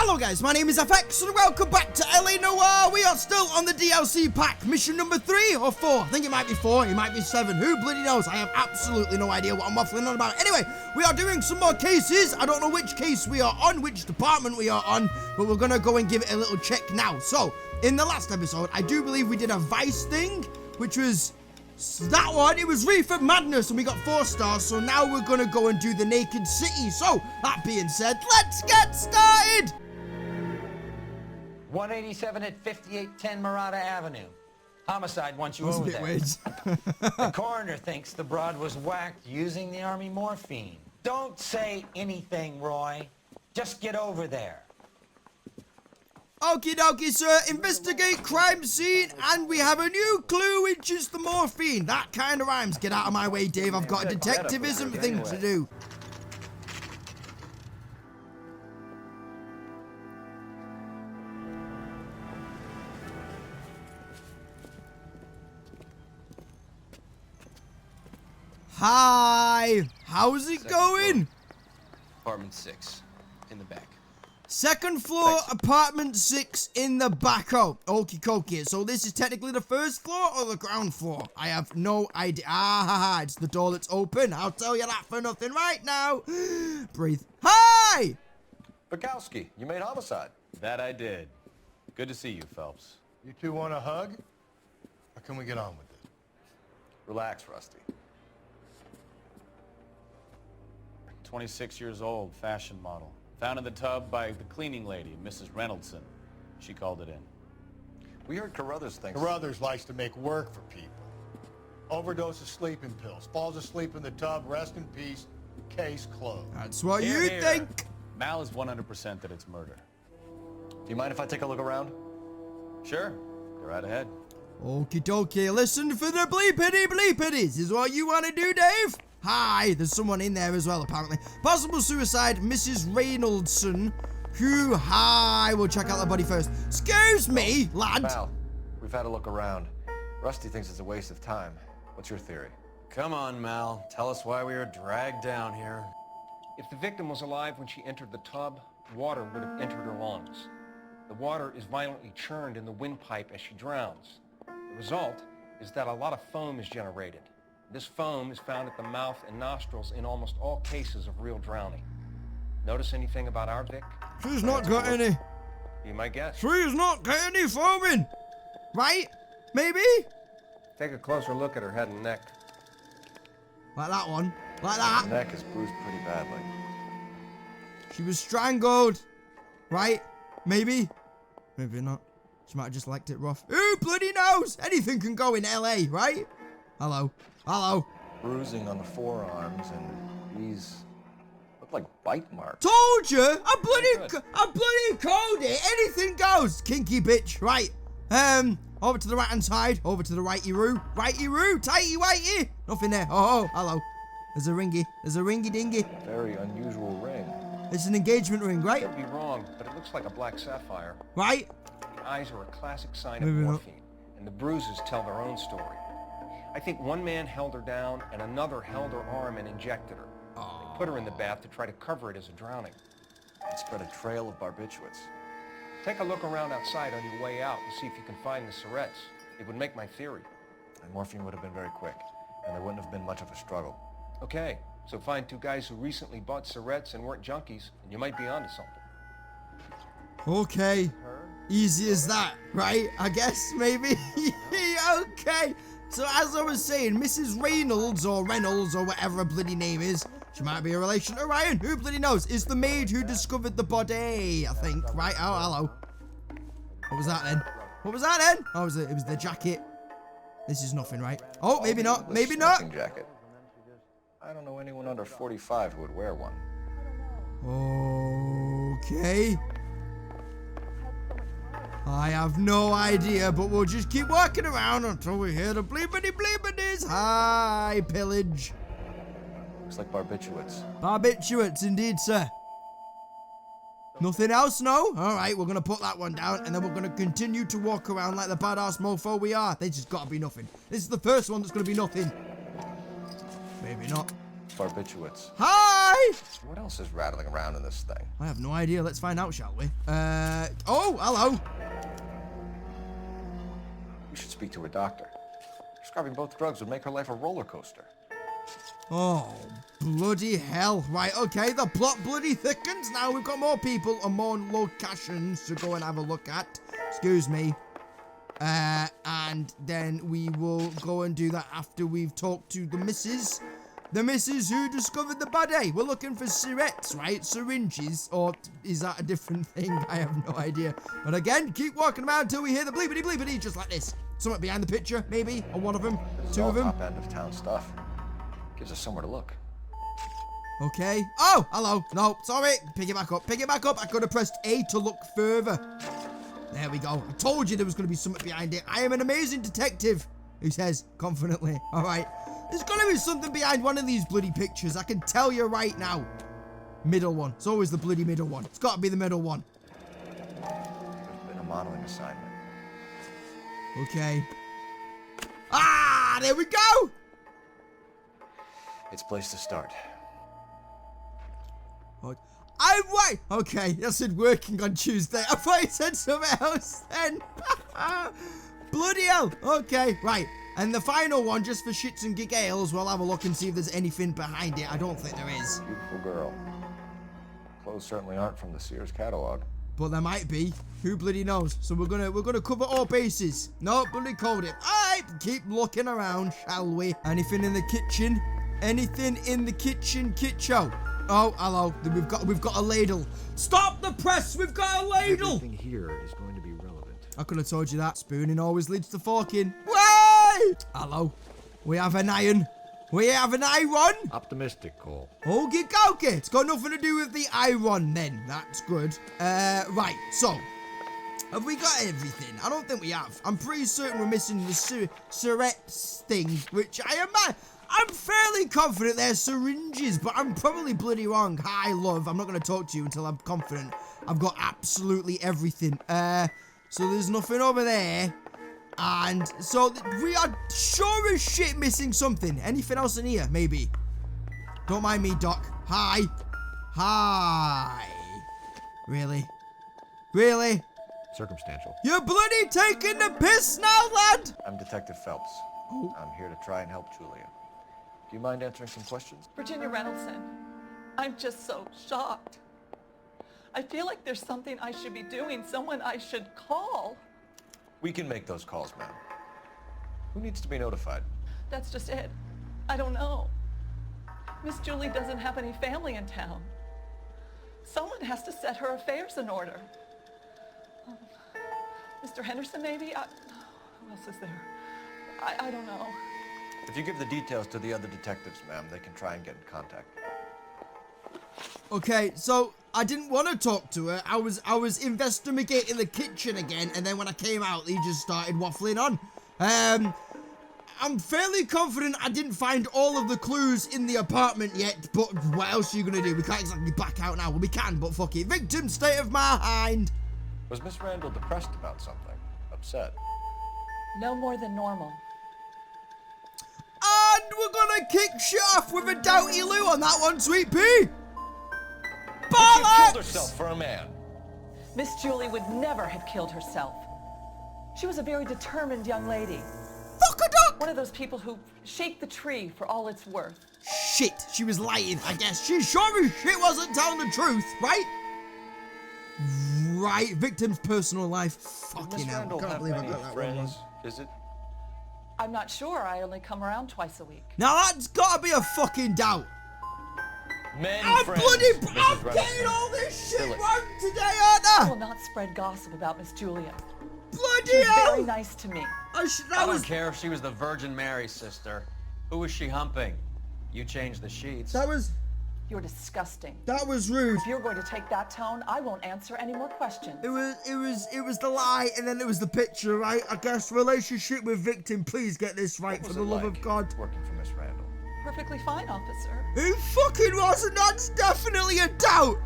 Hello guys, my name is FX and welcome back to LA Noire. We are still on the DLC pack, mission number 3 or 4. I think it might be 4, it might be 7. Who bloody knows? I have absolutely no idea what I'm waffling on about. Anyway, we are doing some more cases. I don't know which case we are on, which department we are on, but we're gonna go and give it a little check now. So, in the last episode, I do believe we did a Vice thing, which was that one. It was Reefer Madness and we got 4 stars, so now we're gonna go and do the Naked City. So, that being said, let's get started! 187 at 5810 Murata Avenue. Homicide wants you That's over a bit there. weird. The coroner thinks the broad was whacked using the army morphine. Don't say anything, Roy. Just get over there. Okie dokie, sir. Investigate crime scene, and we have a new clue, which is the morphine. That kind of rhymes. Get out of my way, Dave. I've got a detectivism thing to do. Hi. How's it going? Apartment 6, in the back. Second floor, apartment 6 in the back. Oh, okie dokie. So this is technically the first floor or the ground floor? I have no idea. Ah, it's the door that's open. I'll tell you that for nothing right now. Breathe. Hi! Bukowski, you made homicide. That I did. Good to see you, Phelps. You two want a hug? Or can we get on with it? Relax, Rusty. 26 years old, fashion model. Found in the tub by the cleaning lady, Mrs. Reynoldson. She called it in. We heard Carruthers thinks... Carruthers likes to make work for people. Overdose of sleeping pills. Falls asleep in the tub. Rest in peace. Case closed. That's what Here, you here. think. Mal is 100% that it's murder. Do you mind if I take a look around? Sure, go right ahead. Okie dokie. Listen for the bleepity bleepities. Is what you want to do, Dave? Hi, there's someone in there as well, apparently. Possible suicide, Mrs. Reynoldson. Who, hi, we'll check out the body first. Excuse me, lad. Mal, we've had a look around. Rusty thinks it's a waste of time. What's your theory? Come on, Mal. Tell us why we were dragged down here. If the victim was alive when she entered the tub, water would have entered her lungs. The water is violently churned in the windpipe as she drowns. The result is that a lot of foam is generated. This foam is found at the mouth and nostrils in almost all cases of real drowning. Notice anything about our Vic? She's not got any. Be my guest. She's not got any foaming. Right? Maybe? Take a closer look at her head and neck. Like that one. Like The that. neck is bruised pretty badly. She was strangled. Right? Maybe? Maybe not. She might have just liked it rough. Who bloody knows? Anything can go in LA, right? Hello. Hello. Bruising on the forearms, and these look like bite marks. Told you! I bloody called it! Anything goes! Kinky bitch. Right. Over to the right hand side. Over to the righty-roo. Righty-roo. Tighty-whitey. Nothing there. Oh, hello. There's a ringy. There's a ringy-dingy. Very unusual ring. It's an engagement ring, right? Could be wrong, but it looks like a black sapphire. Right? The eyes are a classic sign of Maybe not. morphine, and the bruises tell their own story. I think one man held her down and another held her arm and injected her. They put her in the bath to try to cover it as a drowning. It spread a trail of barbiturates. Take a look around outside on your way out and see if you can find the syrettes. It would make my theory. And morphine would have been very quick, and there wouldn't have been much of a struggle. Okay, so find 2 guys who recently bought syrettes and weren't junkies, and you might be onto something. Okay. Easy as that, right? I guess, maybe. Okay. So as I was saying, Mrs. Reynolds or Reynolds or whatever her bloody name is, she might be a relation to Ryan. Who bloody knows? Is the maid who discovered the body, I think. Right? Oh, hello. What was that then? What was that then? Oh, it was the jacket. This is nothing, right? Oh, maybe not. Maybe not. Smoking jacket. I don't know anyone under 45 who would wear one. Okay. I have no idea, but we'll just keep walking around until we hear the bleepity bleepities. Hi, pillage. Looks like barbiturates. Barbiturates, indeed, sir. Nothing else, no? Alright, we're going to put that one down, and then we're going to continue to walk around like the badass mofo we are. This has got to be nothing. This is the first one that's going to be nothing. Maybe not. Barbiturates. Hi! Bye! What else is rattling around in this thing? I have no idea. Let's find out, shall we? Oh, hello. We should speak to a doctor. Prescribing both drugs would make her life a roller coaster. Oh, bloody hell. Right, okay, the plot bloody thickens. Now we've got more people and more locations to go and have a look at. Excuse me. And then we will go and do that after we've talked to the missus. The missus who discovered the body. We're looking for syringes, right? Syringes. Or is that a different thing? I have no idea. But again, keep walking around until we hear the bleepity bleepity, just like this. Something behind the picture, maybe. Or one of them. This is two all of them. top end of town stuff. Gives us somewhere to look. Okay. Oh, hello. No, sorry. Pick it back up. Pick it back up. I could have pressed A to look further. There we go. I told you there was going to be something behind it. I am an amazing detective, he says confidently. All right. There's going to be something behind one of these bloody pictures. I can tell you right now. Middle one. It's always the bloody middle one. It's got to be the middle one. There's been a modeling assignment. Okay. Ah, there we go. It's a place to start. I'm right. Okay, that said working on Tuesday. I thought you said something else then. Bloody hell. Okay, right. And the final one, just for shits and giggles, we'll have a look and see if there's anything behind it. I don't think there is. Beautiful girl. Clothes certainly aren't from the Sears catalog. But there might be. Who bloody knows? So we're gonna cover all bases. No, bloody code it. Alright, keep looking around, shall we? Anything in the kitchen? Anything in the kitchen, Kitcho? Oh, hello. We've got a ladle. Stop the press! We've got a ladle! Everything here is going to be relevant. I could have told you that. Spooning always leads to forking. Wait! Hello. We have an iron. We have an iron. Optimistic, Cole. Okie dokie. It's got nothing to do with the iron then. That's good. Right. So, have we got everything? I don't think we have. I'm pretty certain we're missing the syringes thing, which I'm fairly confident they're syringes, but I'm probably bloody wrong. Hi, love. I'm not going to talk to you until I'm confident I've got absolutely everything. So there's nothing over there. And so we are sure as shit missing something. Anything else in here? Maybe. Don't mind me, Doc. Hi. Hi. Really? Really? Circumstantial. You're bloody taking the piss now, lad! I'm Detective Phelps. Oh. I'm here to try and help Julia. Do you mind answering some questions? Virginia Reynoldson, I'm just so shocked. I feel like there's something I should be doing, someone I should call. We can make those calls, ma'am. Who needs to be notified? That's just it. I don't know. Miss Julie doesn't have any family in town. Someone has to set her affairs in order. Mr. Henderson, maybe? Who else is there? I don't know. If you give the details to the other detectives, ma'am, they can try and get in contact. Okay, so I didn't want to talk to her. I was investigating the kitchen again, and then when I came out, he just started waffling on. I'm fairly confident I didn't find all of the clues in the apartment yet, but what else are you gonna do? We can't exactly back out now. Well, we can, but fuck it. Victim state of mind. Was Miss Randall depressed about something? Upset? No more than normal. And we're gonna kick shit off with a Doughty Lou on that one, Sweet Pea. She killed Bollocks! herself for a man. Miss Julie would never have killed herself. She was a very determined young lady. Fuck a duck! One of those people who shake the tree for all it's worth. Shit, she was lying, I guess. She sure as shit wasn't telling the truth, right? Right, victim's personal life. Fucking Miss hell, Randall can't have believe I many got that one wrong. friends visit? I'm not sure. I only come around twice a week. Now that's gotta be a fucking doubt. Men I'm friends, bloody, Mrs. I'm Reynoldson. getting all this shit Phyllis. wrong today, aren't I I? will not spread gossip about Miss Julia. Bloody She was hell! very nice to me. I don't care if she was the Virgin Mary sister. Who was she humping? You changed the sheets. That was You're disgusting. rude. If you're going to take that tone, I won't answer any more questions. It was the lie, and then it was the picture, right? I guess relationship with victim. Please get this right, What for was the it love like of God. working for Miss Randall? Perfectly fine, officer. It fucking wasn't. That's definitely a doubt.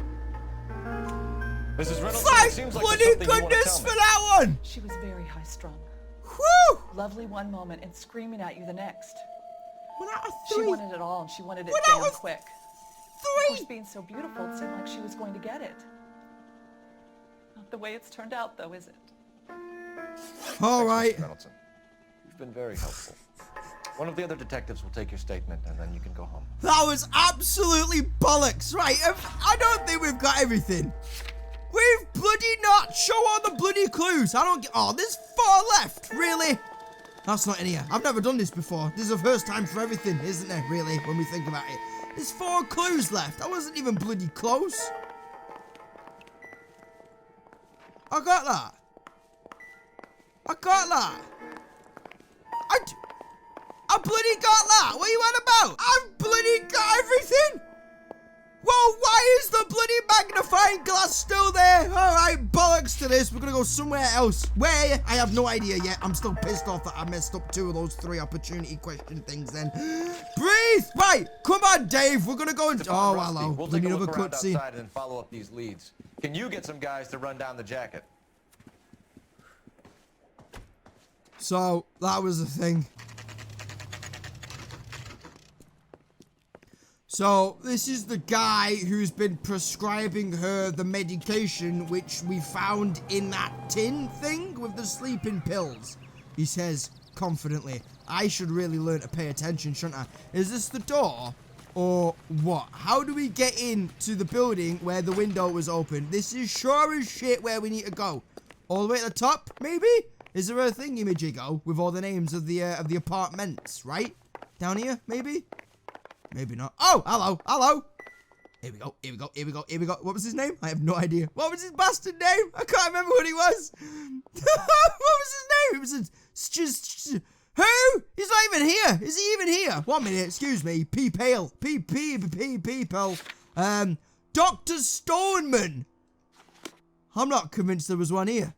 Mrs. Reynolds, Thank it seems like bloody there's something you want to goodness tell for me. that one. She was very high-strung. Whew. Lovely one moment and screaming at you the next. 1 out of She 3. wanted it all, and she wanted it 1 out damn of quick. Of course, being so beautiful, it seemed like she was going to get it. Not the way it's turned out, though, is it? All right. Mrs. Reynolds, you've been very helpful. One of the other detectives will take your statement, and then you can go home. That was absolutely bollocks. Right, I don't think we've got everything. We've bloody not. Show all the bloody clues. I don't get... Oh, there's 4 left. Really? That's not in here. I've never done this before. This is the first time for everything, isn't there, really, when we think about it? There's 4 clues left. I wasn't even bloody close. I got that. I got that. I bloody got that. What are you on about? I've bloody got everything. Whoa, why is the bloody magnifying glass still there? All right, bollocks to this. We're going to go somewhere else. Where? I have no idea yet. I'm still pissed off that I messed up 2 of those 3 opportunity question things then. Breathe. Right, come on, Dave. We're going to go and... Oh, hello. We'll We take a need look another around cutscene. outside and then follow up these leads. Can you get some guys to run down the jacket? So, that was the thing. So, this is the guy who's been prescribing her the medication which we found in that tin thing with the sleeping pills. He says confidently, I should really learn to pay attention, shouldn't I? Is this the door? Or what? How do we get into the building where the window was open? This is sure as shit where we need to go. All the way to the top, maybe? Is there a thingy-majiggo with all the names of the apartments, right? Down here, maybe? Maybe not. Oh, hello, hello. Here we go, here we go, here we go, here we go. What was his name? I have no idea. What was his bastard name? I can't remember what he was. What was his name? It was just... Who? He's not even here. Is he even here? 1 minute, excuse me. People. Dr. Stoneman. I'm not convinced there was one here.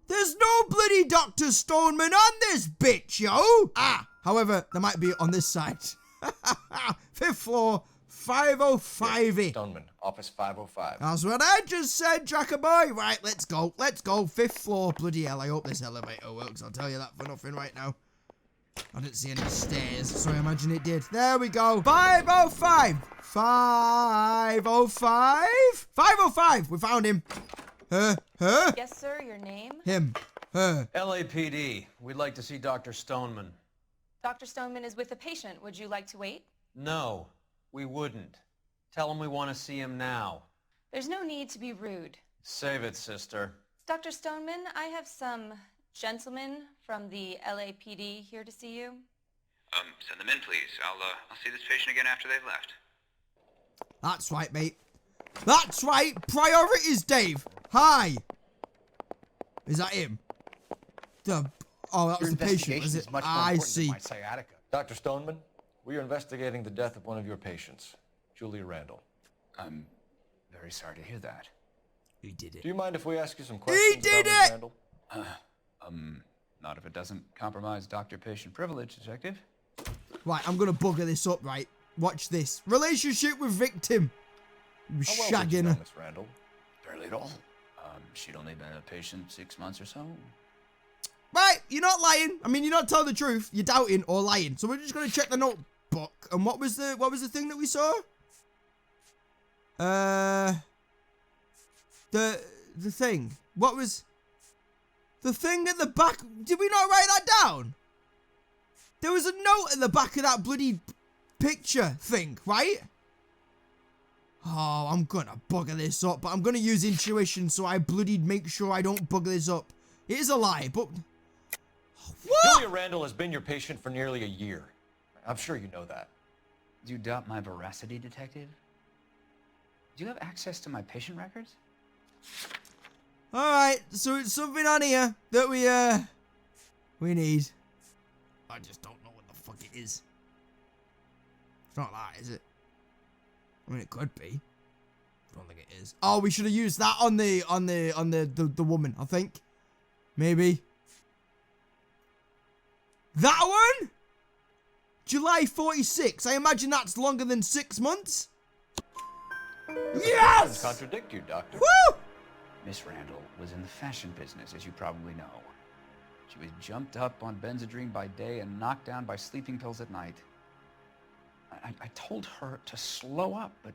There's no bloody Dr. Stoneman on this bitch, yo. Ah, however, there might be on this side. 5th floor, 505. Stoneman, office 505. That's what I just said, Jackaboy. Right, let's go. Let's go. 5th floor. Bloody hell, I hope this elevator works. I'll tell you that for nothing right now. I didn't see any stairs, so I imagine it did. There we go. 505. 505. 505. We found him. Her. Yes, sir, your name? Him. Her. LAPD. We'd like to see Dr. Stoneman. Dr. Stoneman is with a patient. Would you like to wait? No, we wouldn't. Tell him we want to see him now. There's no need to be rude. Save it, sister. Dr. Stoneman, I have some gentlemen from the LAPD here to see you. Send them in, please. I'll see this patient again after they've left. That's right, mate. That's right. Priorities, Dave. Hi. Is that him? Oh, that was the patient, was it? I see. My sciatica. Dr. Stoneman, we are investigating the death of one of your patients, Julia Randall. I'm very sorry to hear that. He did it. Do you mind if we ask you some questions did about Ms. it! Randall? Not if it doesn't compromise doctor-patient privilege, Detective. Right, I'm going to bugger this up, right? Watch this. Relationship with victim. How well did you Shagging know her. Miss Randall? Barely at all. She'd only been a patient 6 months or so. Right, you're not lying. I mean, you're not telling the truth. You're doubting or lying. So we're just going to check the notebook. And what was the thing that we saw? The thing. What was the thing at the back? Did we not write that down? There was a note at the back of that bloody picture thing, right? Oh, I'm gonna bugger this up, but I'm gonna use intuition so I bloody make sure I don't bugger this up. It is a lie, but... What? Julia Randall has been your patient for nearly a year. I'm sure you know that. Do you doubt my veracity, Detective? Do you have access to my patient records? Alright, so it's something on here that we need. I just don't know what the fuck it is. It's not that, is it? I mean, it could be. I don't think it is. Oh, we should have used that on the woman, I think. Maybe. That one? July 46. I imagine that's longer than 6 months. Yes! Contradict you, Doctor. Woo! Miss Randall was in the fashion business, as you probably know. She was jumped up on Benzedrine by day and knocked down by sleeping pills at night. I told her to slow up, but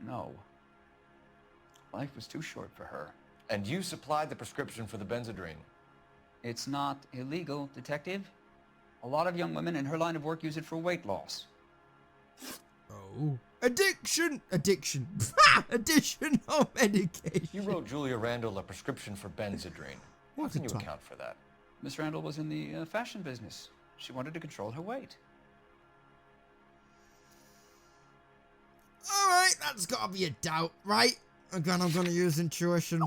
no. Life was too short for her. And you supplied the prescription for the Benzedrine. It's not illegal, Detective. A lot of young women in her line of work use it for weight loss. Oh. Addiction of medication. You wrote Julia Randall a prescription for Benzedrine. How can you account for that? Miss Randall was in the fashion business. She wanted to control her weight. Alright, that's gotta be a doubt, right? Again, I'm gonna use intuition.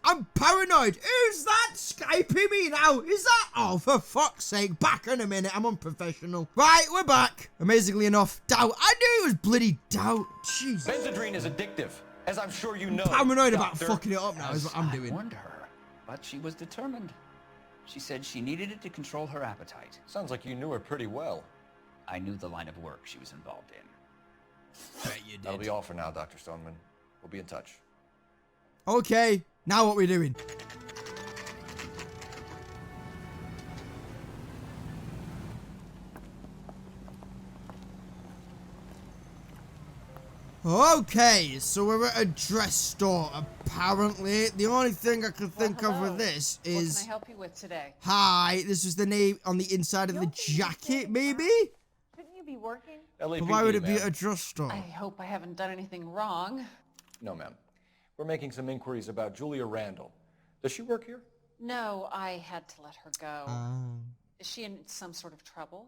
I'm paranoid. Who's that Skyping me now? Is that? Oh, for fuck's sake. Back in a minute. I'm unprofessional. Right, we're back. Amazingly enough, doubt. I knew it was bloody doubt. Jesus. Benzedrine is addictive, as I'm sure you know. Paranoid about Doctor. fucking it up now is what I'm doing. I warned her, but she was determined. She said she needed it to control her appetite. Sounds like you knew her pretty well. I knew the line of work she was involved in. Bet you did. That'll be all for now, Dr. Stoneman. We'll be in touch. Okay, now what we doing? Okay, so we're at a dress store, apparently. The only thing I can think of with this is... What can I help you with today? Hi, this is the name on the inside of the jacket, maybe? Shouldn't you be working? But why would it be at a dress store? I hope I haven't done anything wrong. No, ma'am. We're making some inquiries about Julia Randall. Does she work here? No, I had to let her go. Is she in some sort of trouble?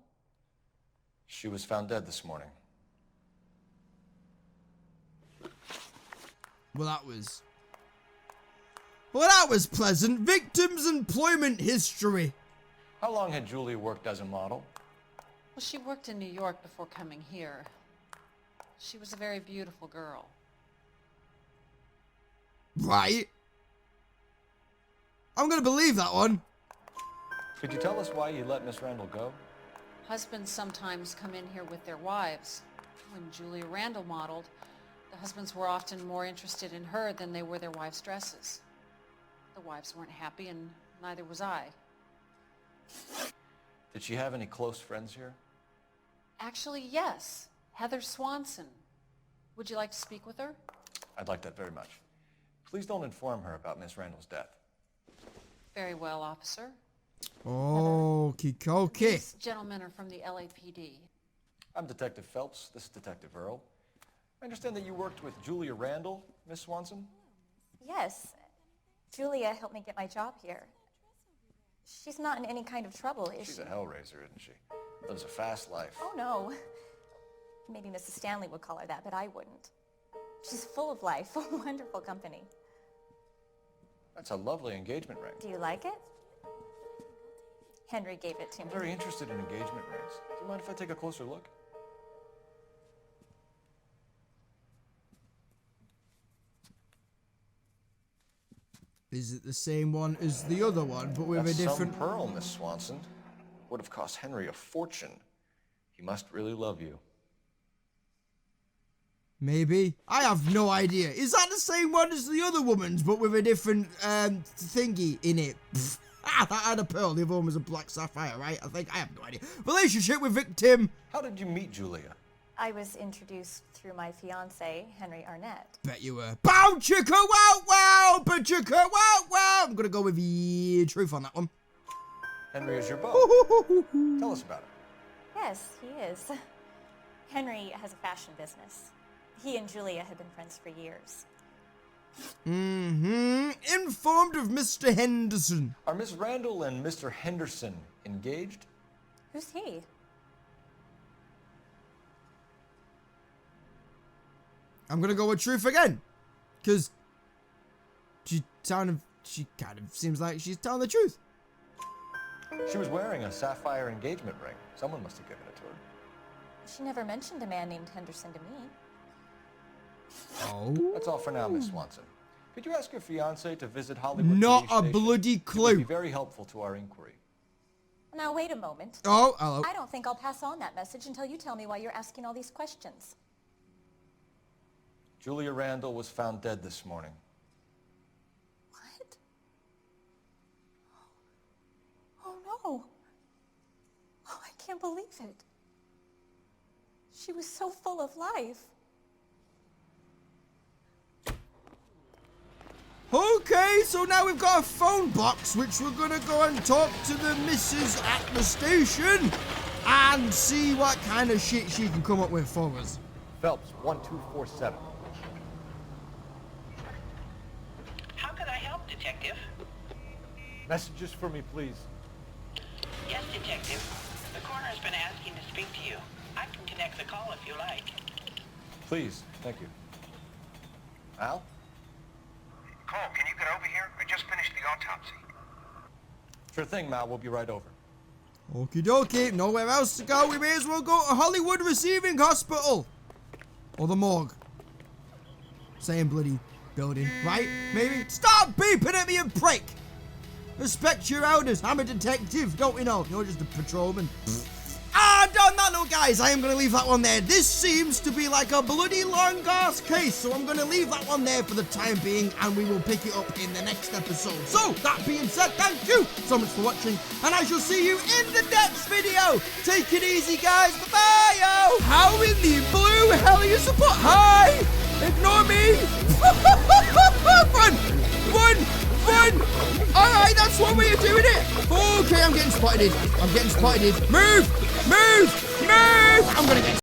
She was found dead this morning. Well, that was pleasant. Victim's employment history. How long had Julia worked as a model? Well, she worked in New York before coming here. She was a very beautiful girl. Right. I'm gonna believe that one. Could you tell us why you let Miss Randall go? Husbands sometimes come in here with their wives. When Julia Randall modeled, the husbands were often more interested in her than they were their wives' dresses. The wives weren't happy, and neither was I. Did she have any close friends here? Actually, yes. Heather Swanson. Would you like to speak with her? I'd like that very much. Please don't inform her about Miss Randall's death. Very well, officer. Okay. These gentlemen are from the LAPD. I'm Detective Phelps. This is Detective Earl. I understand that you worked with Julia Randall, Miss Swanson? Yes. Julia helped me get my job here. She's not in any kind of trouble, is she? She's a hellraiser, isn't she? Lives a fast life. Oh, no. Maybe Mrs. Stanley would call her that, but I wouldn't. She's full of life, a wonderful company. That's a lovely engagement ring. Do you like it? Henry gave it to me. I'm very interested in engagement rings. Do you mind if I take a closer look? Is it the same one as the other one, but with a different... Some pearl, Miss Swanson. Would have cost Henry a fortune. He must really love you. Maybe. I have no idea. Is that the same one as the other woman's, but with a different thingy in it? That had a pearl. The other one was a black sapphire, right? I think. I have no idea. Relationship with victim. How did you meet Julia? I was introduced through my fiancé, Henry Arnett. Bet you were. Bow chicka wow wow, but chicka wow wow. I'm gonna go with the truth on that one. Henry is your beau. Tell us about it. Yes, he is. Henry has a fashion business. He and Julia have been friends for years. Informed of Mr. Henderson. Are Miss Randall and Mr. Henderson engaged? Who's he? I'm gonna go with truth again, because she kind of seems like she's telling the truth. She was wearing a sapphire engagement ring. Someone must have given it to her. She never mentioned a man named Henderson to me. Oh. That's all for now, Miss Swanson. Could you ask your fiancé to visit Hollywood? Not TV a bloody clue. It would be very helpful to our inquiry. Now, wait a moment. Oh, hello. I don't think I'll pass on that message until you tell me why you're asking all these questions. Julia Randall was found dead this morning. What? Oh, no. Oh, I can't believe it. She was so full of life. Okay, so now we've got a phone box, which we're gonna go and talk to the missus at the station and see what kind of shit she can come up with for us. Phelps, 1247. How can I help, Detective? Messages for me, please. Yes, Detective. The coroner's been asking to speak to you. I can connect the call if you like. Please, thank you. Al? Cole, can you get over here? I just finished the autopsy. Sure thing, Mal. We'll be right over. Okie dokie, nowhere else to go. We may as well go to Hollywood Receiving Hospital. Or the morgue. Same bloody building, right? Maybe? Stop beeping at me, you prick! Respect your elders. I'm a detective, don't you know? You're just a patrolman. And on that note, guys, I am going to leave that one there. This seems to be like a bloody long-ass case, so I'm going to leave that one there for the time being, and we will pick it up in the next episode. So, that being said, thank you so much for watching, and I shall see you in the next video. Take it easy, guys. Bye-bye, yo. How in the blue hell are you support? Hi! Ignore me! Run! Run! Run! Alright, that's one way of doing it! Okay, I'm getting spotted. I'm getting spotted. Move! Move! Move! I'm gonna get